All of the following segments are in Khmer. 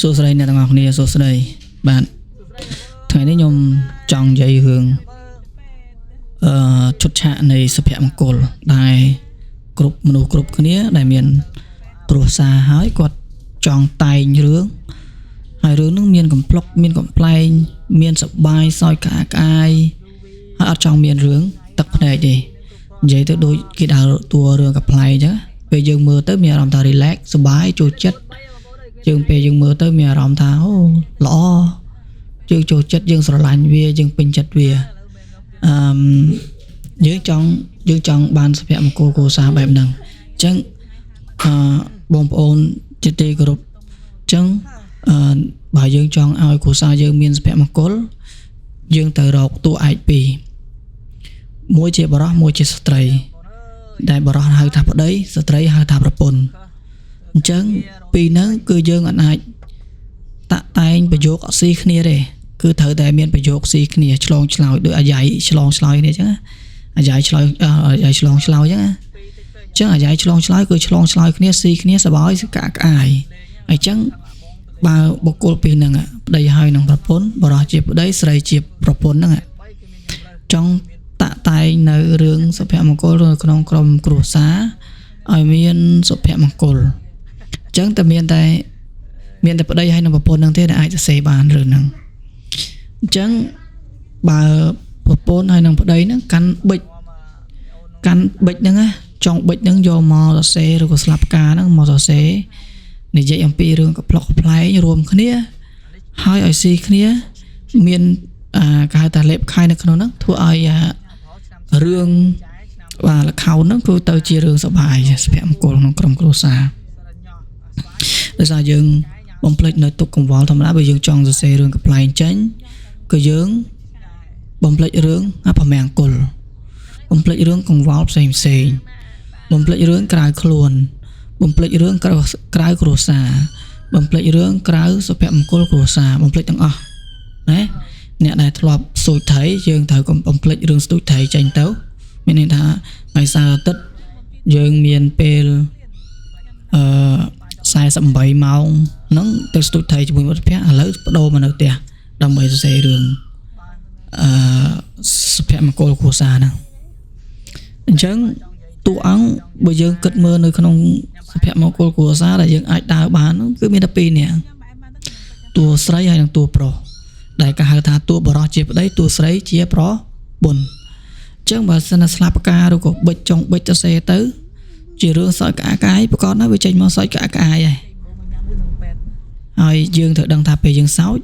សួស្តីអ្នកទាំងអស់គ្នាសួស្តីបាទថ្ងៃនេះខ្ញុំចង់និយាយរឿងឈុតឆាកនៃសុភមង្គលដែលគ្រប់មនុស្សគ្រប់គ្នាដែលមានគ្រួសារហើយគាត់ចង់តែងរឿងហើយរឿងនឹងមានកំប្លុកមានកំ pl ែងមានសបាយសោយក្អាកក្អាយហើយអត់ចង់មានរឿងទឹកភ្នែកទេនិយាយទៅដូចគេដើរតួរឿងកំ pl ែងអញ្ចឹងពេលយើងមើលទៅមានអារម្មណ៍ថា relax សបាយចូលចិត្តយើងពេលយើងមើលទៅមានអារម្មណ៍ថាអូល្អយើងចូលចិត្តយើងស្រឡាញ់វាយើងពេញចិត្តវាយើងចង់បានសុភមង្គលគ្រួសារបែបហ្នឹងអញ្ចឹងបងប្អូនជាទីគោរពអញ្ចឹងបើយើងចង់ឲ្យគ្រួសារយើងមានសុភមង្គលយើងត្រូវរកតួឯកពីរមួយជាបរិសុទ្ធមួយជាស្ត្រីដែលបរិសុទ្ធហៅថាប្តីស្ត្រីហៅថាប្រពន្ធអញ្ចឹងពីរហ្នឹងគឺយើងអាចតាក់តែងប្រយោគអស៊ីគ្នាទេគឺត្រូវតែមានប្រយោគស៊ីគ្នាឆ្លងឆ្លើយដោយអាយ៉ៃឆ្លងឆ្លើយនេះអញ្ចឹងអាយ៉ៃឆ្លើយឆ្លងឆ្លើយអញ្ចឹងអាយ៉ៃឆ្លងឆ្លើយគឺឆ្លងឆ្លើយគ្នាស៊ីគ្នាសប្បាយក្អាកក្អាយអញ្ចឹងបើបុគ្គលពីរហ្នឹងប្តីហើយនឹងប្រពន្ធបរិសុទ្ធជាប្តីស្រីជាប្រពន្ធហ្នឹងចង់តាក់តែងនៅរឿងសុភមង្គលក្នុងក្រុមគ្រួសារឲ្យមានសុភមង្គលអញ្ចឹងតែមានតែប្តីហើយនឹងប្រពន្ធហ្នឹងទេដែលអាចសរសេរបានរឿងហ្នឹងអញ្ចឹងបើប្រពន្ធហើយនឹងប្តីហ្នឹងកាន់ប៊ិចហ្នឹងណាចង់ប៊ិចហ្នឹងយកមកសរសេរឬក៏ស្លាប់ផ្កាហ្នឹងមកសរសេរនិយាយអំពីរឿងកំប្លុកកំ pl ែងរួមគ្នាហើយឲ្យស៊ីគ្នាមានគេហៅថាលេបខៃនៅក្នុងហ្នឹងធ្វើឲ្យរឿងបាទលខោនហ្នឹងគឺទៅជារឿងសប្បាយសុភមង្គលក្នុងក្រុមគ្រួសារដោយសារយើងបំភ្លេចនៅទុកកង្វល់ធម្មតាបើយើងចង់សរសេររឿងកំ pl ែងចេញគឺយើងបំភ្លេចរឿងអពមង្គលបំភ្លេចរឿងកង្វល់ផ្សេងបំភ្លេចរឿងក្រៅខ្លួនបំភ្លេចរឿងក្រៅគ្រួសារបំភ្លេចរឿងក្រៅសុភមង្គលគ្រួសារបំភ្លេចទាំងអស់ណាអ្នកដែលធ្លាប់ស្ទូចថៃយើងត្រូវបំភ្លេចរឿងស្ទូចថៃចេញទៅមានន័យថាថ្ងៃសៅរ៍អាទិត្យយើងមានពេល48ម៉ោងហ្នឹងទៅស្ទូចថៃជាមួយមិត្តភក្តិឥឡូវបដូរមកនៅផ្ទះដើម្បីសរសេររឿងសុភមង្គលគ្រួសារហ្នឹងអញ្ចឹងតួអង្គបើយើងគិតមើលនៅក្នុងសុភមង្គលគ្រួសារដែលយើងអាចដើរបានគឺមានតែពីរនាក់តួស្រីហើយនិងតួប្រុសដែលគេហៅថាតួបរិសុទ្ធជាប្តីតួស្រីជាប្រពន្ធអញ្ចឹងបើសិនតែស្លាប់ផ្កាឬក៏ប៊ិចចុងប៊ិចទៅសេទៅជារឿងសោយក្អាកក្អាយប្រកបណាស់វាចេញមកសោយក្អាកក្អាយហើយយើងត្រូវដឹងថាពេលយើងសោច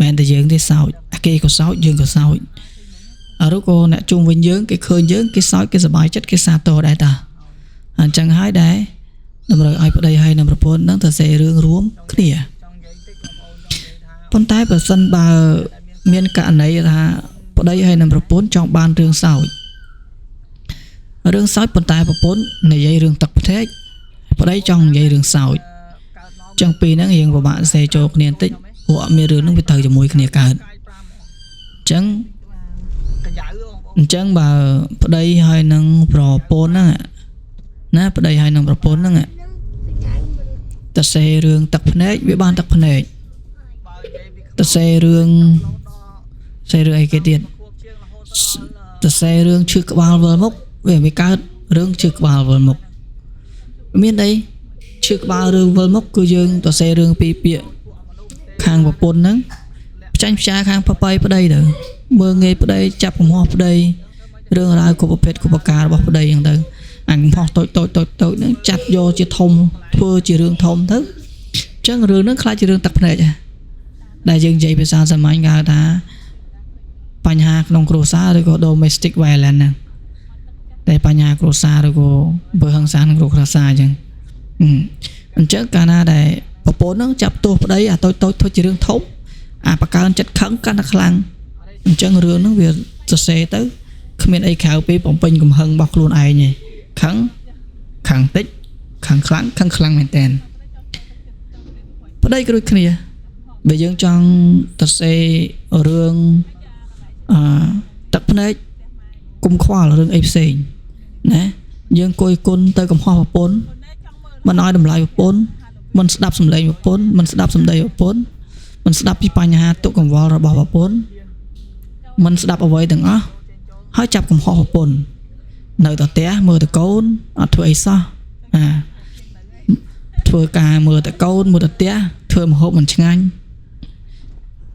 មិនតែយើងទេសោចគេក៏សោចយើងក៏សោចឬក៏អ្នកជុំវិញយើងគេឃើញយើងគេសោចគេសប្បាយចិត្តគេសាទរដែរតាអញ្ចឹងហើយដែរតម្រូវឲ្យប្តីហើយនិងប្រពន្ធនឹងទៅសេរឿងរួមគ្នាប៉ុន្តែបើសិនបើមានករណីថាប្តីហើយនិងប្រពន្ធចង់បានរឿងសោចប៉ុន្តែប្រពន្ធនិយាយរឿងទឹកភ្នែកប្តីចង់និយាយរឿងសោចអញ្ចឹងពីរហ្នឹងរៀងពិបាកសេចូលគ្នាបន្តិចព្រោះអត់មានរឿងហ្នឹងវាទៅជាមួយគ្នាកើតអញ្ចឹងបើប្តីហើយនឹងប្រពន្ធហ្នឹងណាប្តីហើយនឹងប្រពន្ធហ្នឹងទៅសេរឿងទឹកភ្នែកវាបានទឹកភ្នែកទៅសេរឿងអីគេទៀតទៅសេរឿងឈឺក្បាលវិលមុខវាកើតរឿងឈឺក្បាលវិលមុខមានអីឈឺក្បាលរឿងវិលមុខគឺយើងទៅសេរឿងពីរពាក្យខាងប្រពន្ធហ្នឹងផ្ចាញ់ផ្ចាខាងប្តីទៅមើងងាយប្តីចាប់កំហុសប្តីរឿងរ៉ាវគ្រប់ប្រភេទគ្រប់ប្រការរបស់ប្តីហ្នឹងទៅអញកំហុសតូចហ្នឹងចាត់យកជាធំធ្វើជារឿងធំទៅអញ្ចឹងរឿងហ្នឹងខ្លាចជារឿងទឹកភ្នែកដែលយើងនិយាយភាសាសាមញ្ញគេហៅថាបញ្ហាក្នុងគ្រួសារឬក៏ domestic violence ហ្នឹងតែបញ្ហាគ្រួសារឬក៏បើហិង្សាក្នុងគ្រួសារអញ្ចឹងអញ្ចឹងកាលណាដែលប្រពន្ធហ្នឹងចាប់ទោសប្តីអាតូចធ្វើជារឿងធំអាបកើនចិត្តខឹងកាន់តែខ្លាំងអញ្ចឹងរឿងហ្នឹងវាសរសេរទៅគ្មានអីក្រៅពីបំពេញកំហឹងរបស់ខ្លួនឯងទេខឹងតិចខឹងខ្លាំងមែនតើប្តីក៏ដូចគ្នាបើយើងចង់សរសេររឿងទឹកភ្នែកកុំខ្វល់រឿងអីផ្សេងណាយើងគួយគុណទៅកំហុសប្រពន្ធមិនឲ្យតម្លៃប្រពន្ធ មិនស្ដាប់សំឡេងប្រពន្ធមិនស្ដាប់សំដីប្រពន្ធមិនស្ដាប់ពីបញ្ហាទុកកង្វល់របស់ប្រពន្ធមិនស្ដាប់អ្វីទាំងអស់ហើយចាប់កំហុសប្រពន្ធនៅតែផ្ទះមើលតែកូនអត់ធ្វើអីសោះធ្វើការមើលតែកូនមើលតែផ្ទះធ្វើម្ហូបមិនឆ្ងាញ់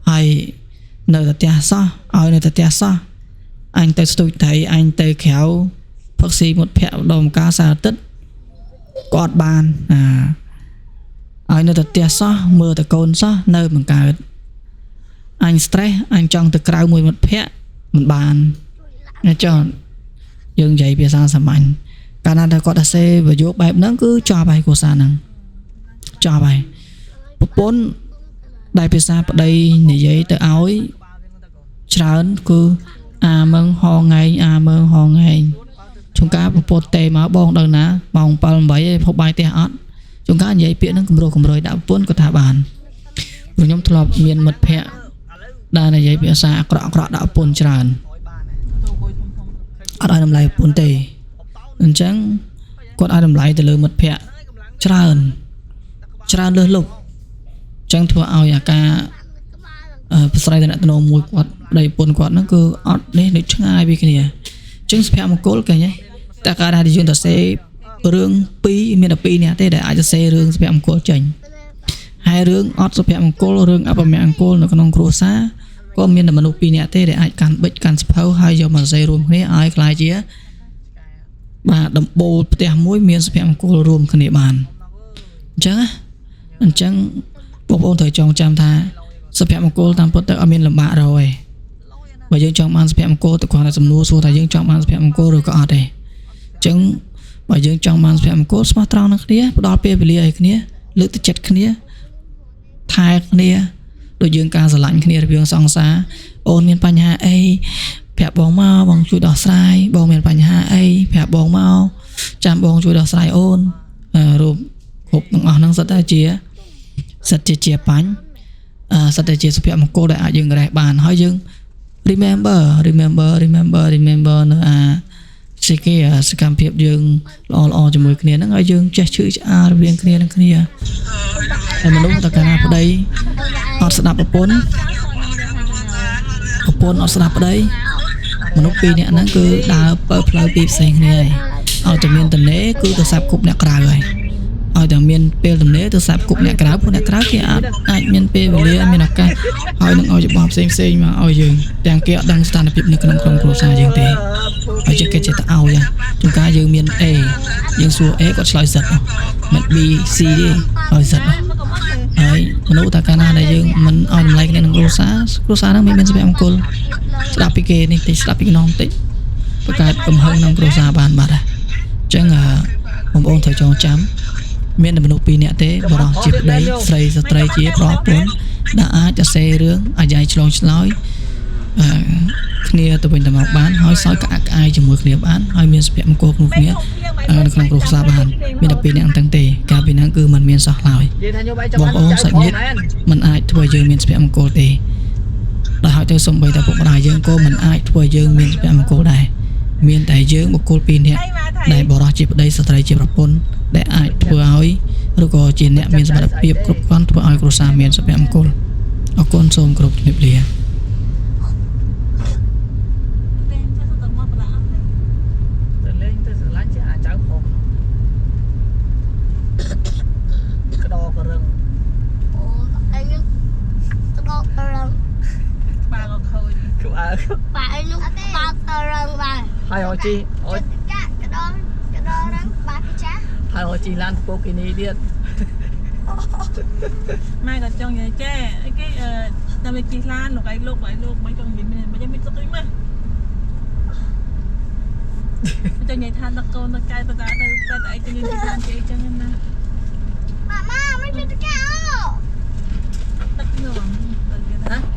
ហើយនៅតែផ្ទះសោះឲ្យនៅតែផ្ទះសោះអញទៅស្ទូចត្រីអញទៅក្រៅផឹកស៊ីមុតភ័ក្រម្ដងម្កាលសារអាទិត្យក៏អត់បានឲ្យនៅតែផ្ទះសោះមើលតែកូនសោះនៅមិនកើតអញ stress អញចង់ទៅក្រៅមួយមិត្តភ័ក្តិមិនបានចុះយើងនិយាយភាសាសាមញ្ញកាលណាតែគាត់ថាសេប្រយោគបែបហ្នឹងគឺចប់ហើយគ្រួសារហ្នឹងចប់ហើយប្រពន្ធដែលភាសាប្តីនិយាយទៅឲ្យច្រើនគឺអាមឹងហងៃអាមឹងហងៃជួនកាលប្រពន្ធទេមកបងដល់ណាម៉ោង 7 8 ឯងហូបបាយផ្ទះអត់ជួនកាលនិយាយពាក្យហ្នឹងគម្រោះគម្រោយដាក់ប្រពន្ធគាត់ថាបានព្រោះខ្ញុំធ្លាប់មានមិត្តភ័ក្តិដែលនិយាយភាសាអាក្រក់ៗដាក់ប្រពន្ធច្រើនអត់ឲ្យតម្លៃប្រពន្ធទេអញ្ចឹងគាត់ឲ្យតម្លៃទៅលើមិត្តភ័ក្តិច្រើនលើសលប់អញ្ចឹងធ្វើឲ្យអាការប្រស្រ័យតំណតំណមួយគាត់ប្តីប្រពន្ធគាត់ហ្នឹងគឺអត់នេះនៅឆ្ងាយពីគ្នាអញ្ចឹងសុភមង្គលគេហ៎តែការដែលយើងទៅសេរឿង2មានតែ2នាក់ទេដែលអាចទៅសេរឿងសុភមង្គលចេញហើយរឿងអត់សុភមង្គលរឿងអពមង្គលនៅក្នុងគ្រួសារក៏មានតែមនុស្ស2នាក់ទេដែលអាចកាន់បិចកាន់ស្ភៅហើយយកមកសេរួមគ្នាឲ្យខ្លាយជាបាទដំបូលផ្ទះមួយមានសុភមង្គលរួមគ្នាបានអញ្ចឹងបងប្អូនត្រូវចងចាំថាសុភមង្គលតាមពិតទៅអត់មានលំបាករកទេបើយើងចង់បានសុភមង្គលទៅគ្រាន់តែសំណួរសួរថាយើងចង់បានសុភមង្គលឬក៏អត់ទេអញ្ចឹងបើយើងចង់បានសុភមង្គលស្មោះត្រង់នឹងគ្នាផ្ដល់ពេលវេលាឲ្យគ្នាលើកទឹកចិត្តគ្នាថែគ្នាដូចយើងការស្រឡាញ់គ្នារវាងសង្សារអូនមានបញ្ហាអីប្រាប់បងមកបងជួយដោះស្រាយបងមានបញ្ហាអីប្រាប់បងមកចាំបងជួយដោះស្រាយអូនរូបគ្រប់ទាំងអស់ហ្នឹងសិតតែជាបញ្ញសិតតែជាសុភមង្គលដែលអាចយើងរេះបានហើយយើង remember នៅសេចក្ដីសកម្មភាពយើងល្អជាមួយគ្នាហ្នឹងឲ្យយើងចេះឈឺឆ្អាលរវាងគ្នានឹងគ្នាហើយមនុស្សតើកាលណាប្តីអត់ស្ដាប់ប្រពន្ធអត់ស្ដាប់ប្តីមនុស្ស2នាក់ហ្នឹងគឺដើរបើផ្លូវពីផ្សេងគ្នាហើយឲ្យតែមានតំណេគឺទៅសាប់គប់អ្នកក្រៅហើយឲ្យតែមានពេលតំណេទៅសាប់គប់អ្នកក្រៅពួកអ្នកក្រៅគេអាចមានពេលវេលាមានឱកាសហើយនឹងឲ្យច្បាប់ផ្សេងមកឲ្យយើងទាំងគេអត់ដឹងស្ថានភាពនៅក្នុងក្រុមគ្រួសារយើងទេហើយចេះគេចេះតែឲ្យជួនកាលយើងមាន A យើងសួរ A គាត់ឆ្លើយសិតមិន B C ទេឲ្យសិតហើយមនុស្សតែកាលណាដែលយើងមិនឲ្យតម្លៃគ្នាក្នុងគ្រួសារហ្នឹងមានសុភមង្គលស្ដាប់ពីគេនេះតិចស្ដាប់ពីខ្នងតិចបង្កើតកំហឹងក្នុងគ្រួសារបានបាត់ហើយអញ្ចឹងបងប្អូនត្រូវចងចាំមានតែមនុស្ស2នាក់ទេបរិសុទ្ធជាប្តីស្ត្រីជាប្រពន្ធដែលអាចទៅសេរឿងអាយ៉ៃឆ្លងឆ្លើយគ្នាទៅវិញទៅមកបានហើយសោយក្អាក់ក្អាយជាមួយគ្នាបានហើយមានសុភមង្គលក្នុងគ្នានៅក្នុងគ្រួសារបានមានតែ2នាក់ហ្នឹងទេកាលពីហ្នឹងគឺมันមានសោះឡើយបងប្អូនសាច់ញាតិมันអាចធ្វើឲ្យយើងមានសុភមង្គលទេដោយហៅទៅសំបីតែពុកម្ដាយយើងក៏มันអាចធ្វើឲ្យយើងមានសុភមង្គលដែរមានតែយើងបុគ្គល2នាក់ដែលបរិសុទ្ធជាប្តីស្ត្រីជាប្រពន្ធដែលអាចធ្វើឲ្យឬក៏ជាអ្នកមានសមត្ថភាពគ្រប់គ្រាន់ធ្វើឲ្យគ្រួសារមានសុភមង្គលអរគុណសូមគោរពជំរាបលាហើយអជីអត់កដោរឹងបាទចាហើយអជីឡានពូគីនីទៀតម៉ែក៏ចង់និយាយចេអីគេតាមវិធីឡានលោកមិនចង់និយាយមិនទុកអីម៉េះចង់និយាយថាដឹកកូនដឹកចៅទៅតែអីទៅនិយាយថាចេអញ្ចឹងណាម៉ាមិនទៅកៅដឹកងងហ៎